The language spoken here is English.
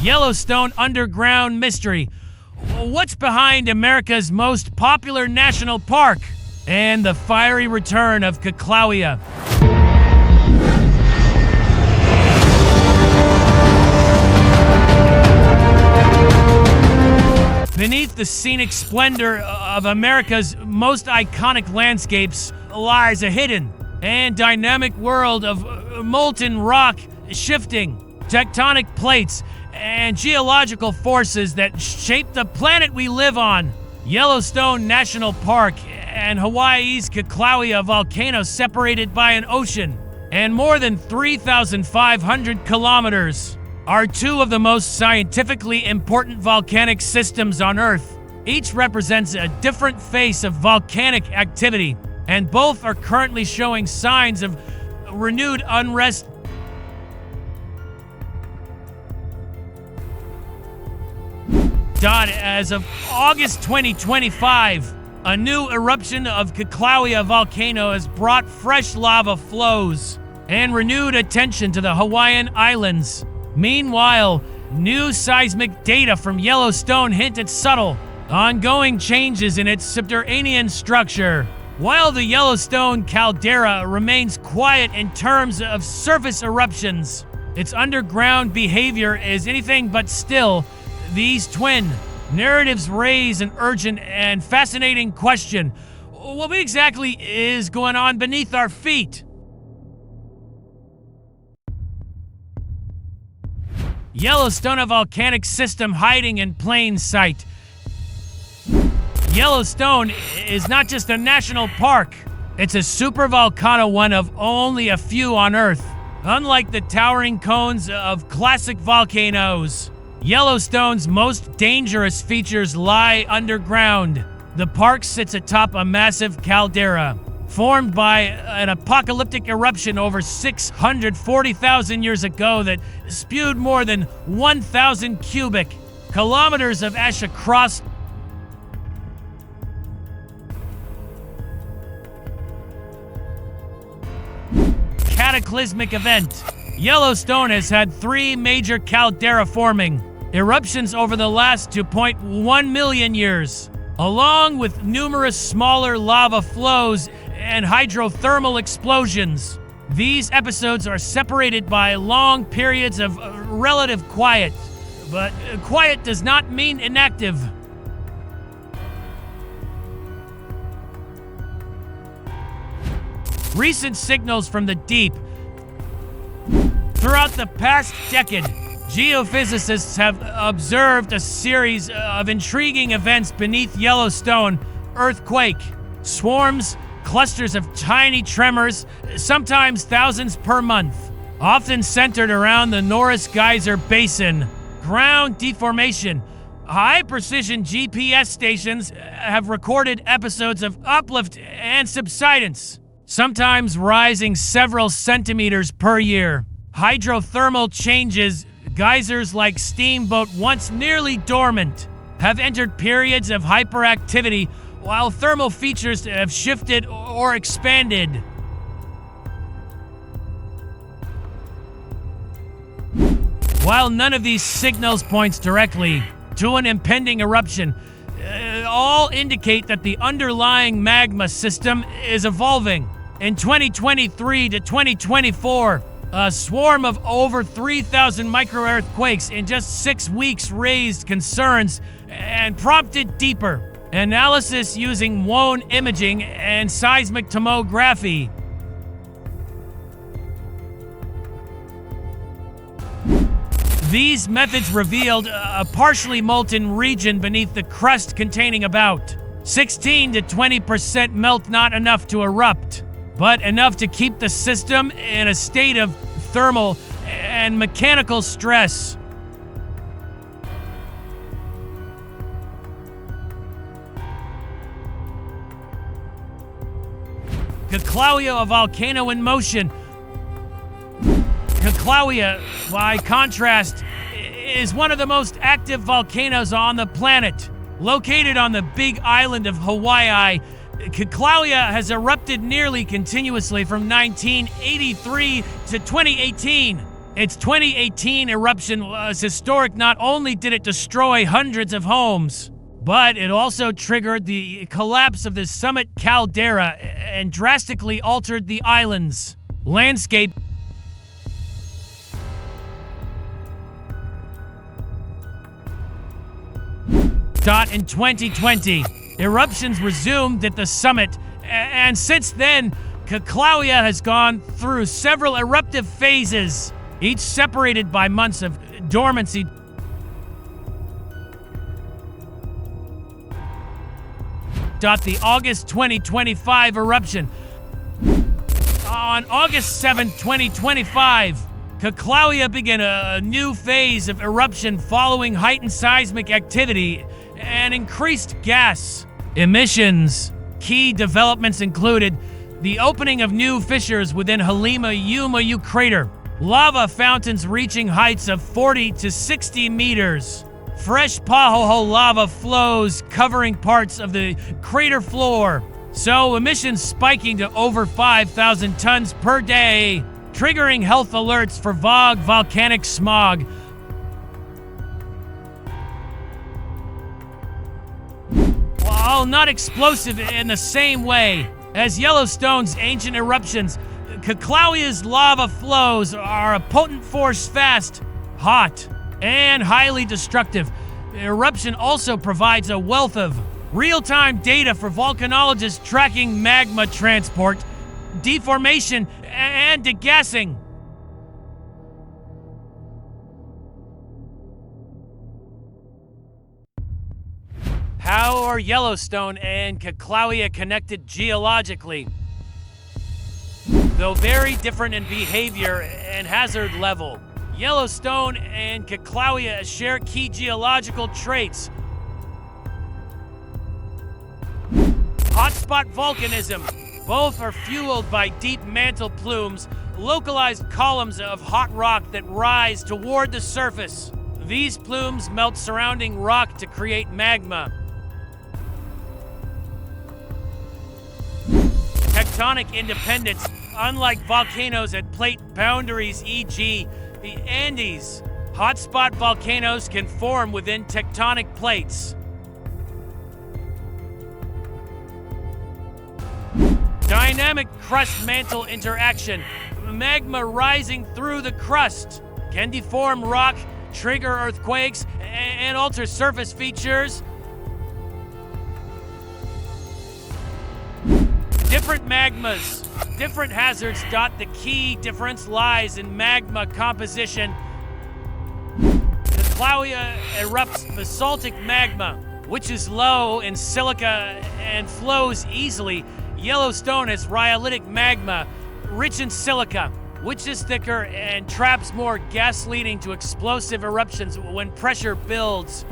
Yellowstone underground mystery. What's behind America's most popular national park? And the fiery return of Keclawea. Beneath the scenic splendor of America's most iconic landscapes lies a hidden and dynamic world of molten rock, shifting tectonic plates, and geological forces that shape the planet we live on. Yellowstone National Park and Hawaii's Keclawea volcano, separated by an ocean and more than 3,500 kilometers, are two of the most scientifically important volcanic systems on Earth. Each represents a different face of volcanic activity, and both are currently showing signs of renewed unrest. As of August 2025, a new eruption of Keclawea volcano has brought fresh lava flows and renewed attention to the Hawaiian Islands. Meanwhile, new seismic data from Yellowstone hint at subtle, ongoing changes in its subterranean structure. While the Yellowstone caldera remains quiet in terms of surface eruptions, its underground behavior is anything but still. These twin narratives raise an urgent and fascinating question. What exactly is going on beneath our feet? Yellowstone, a volcanic system hiding in plain sight. Yellowstone is not just a national park. It's a supervolcano, one of only a few on Earth. Unlike the towering cones of classic volcanoes, Yellowstone's most dangerous features lie underground. The park sits atop a massive caldera, formed by an apocalyptic eruption over 640,000 years ago that spewed more than 1,000 cubic kilometers of ash across. Cataclysmic event. Yellowstone has had 3 major caldera-forming eruptions over the last 2.1 million years, along with numerous smaller lava flows and hydrothermal explosions. These episodes are separated by long periods of relative quiet, but quiet does not mean inactive. Recent signals from the deep. Throughout the past decade, geophysicists have observed a series of intriguing events beneath Yellowstone: earthquake, swarms, clusters of tiny tremors, sometimes thousands per month, often centered around the Norris Geyser Basin. Ground deformation. High-precision GPS stations have recorded episodes of uplift and subsidence, sometimes rising several centimeters per year. Hydrothermal changes. Geysers like Steamboat, once nearly dormant, have entered periods of hyperactivity, while thermal features have shifted or expanded. While none of these signals points directly to an impending eruption, all indicate that the underlying magma system is evolving. In 2023 to 2024, a swarm of over 3,000 micro-earthquakes in just 6 weeks raised concerns and prompted deeper analysis using WOAN imaging and seismic tomography. These methods revealed a partially molten region beneath the crust containing about 16 to 20% melt, not enough to erupt, but enough to keep the system in a state of thermal and mechanical stress. Keclawea, a volcano in motion. Keclawea, by contrast, is one of the most active volcanoes on the planet. Located on the big island of Hawaii, Keclawea has erupted nearly continuously from 1983 to 2018, Its 2018 eruption was historic. Not only did it destroy hundreds of homes, but it also triggered the collapse of the summit caldera and drastically altered the island's landscape. In 2020, eruptions resumed at the summit, and since then, Cataclysmic has gone through several eruptive phases, each separated by months of dormancy. The August 2025 eruption. On August 7, 2025, Cataclysmic began a new phase of eruption following heightened seismic activity and increased gas emissions. Key developments included the opening of new fissures within Halima-Umayu crater, lava fountains reaching heights of 40 to 60 meters, fresh Pahoho lava flows covering parts of the crater floor, so emissions spiking to over 5,000 tons per day, triggering health alerts for volcanic smog. While not explosive in the same way as Yellowstone's ancient eruptions, Cataclysmic's lava flows are a potent force, fast, hot, and highly destructive. The eruption also provides a wealth of real-time data for volcanologists tracking magma transport, deformation, and degassing. How are Yellowstone and Cataclysmic connected geologically? Though very different in behavior and hazard level, Yellowstone and Cataclysmic share key geological traits. Hotspot volcanism. Both are fueled by deep mantle plumes, localized columns of hot rock that rise toward the surface. These plumes melt surrounding rock to create magma. Tectonic independence. Unlike volcanoes at plate boundaries, e.g., the Andes, hotspot volcanoes can form within tectonic plates. Dynamic crust-mantle interaction. Magma rising through the crust can deform rock, trigger earthquakes, and alter surface features. Different magmas, different hazards. The key difference lies in magma composition. Cataclysmic erupts basaltic magma, which is low in silica and flows easily. Yellowstone has rhyolitic magma, rich in silica, which is thicker and traps more gas, leading to explosive eruptions when pressure builds.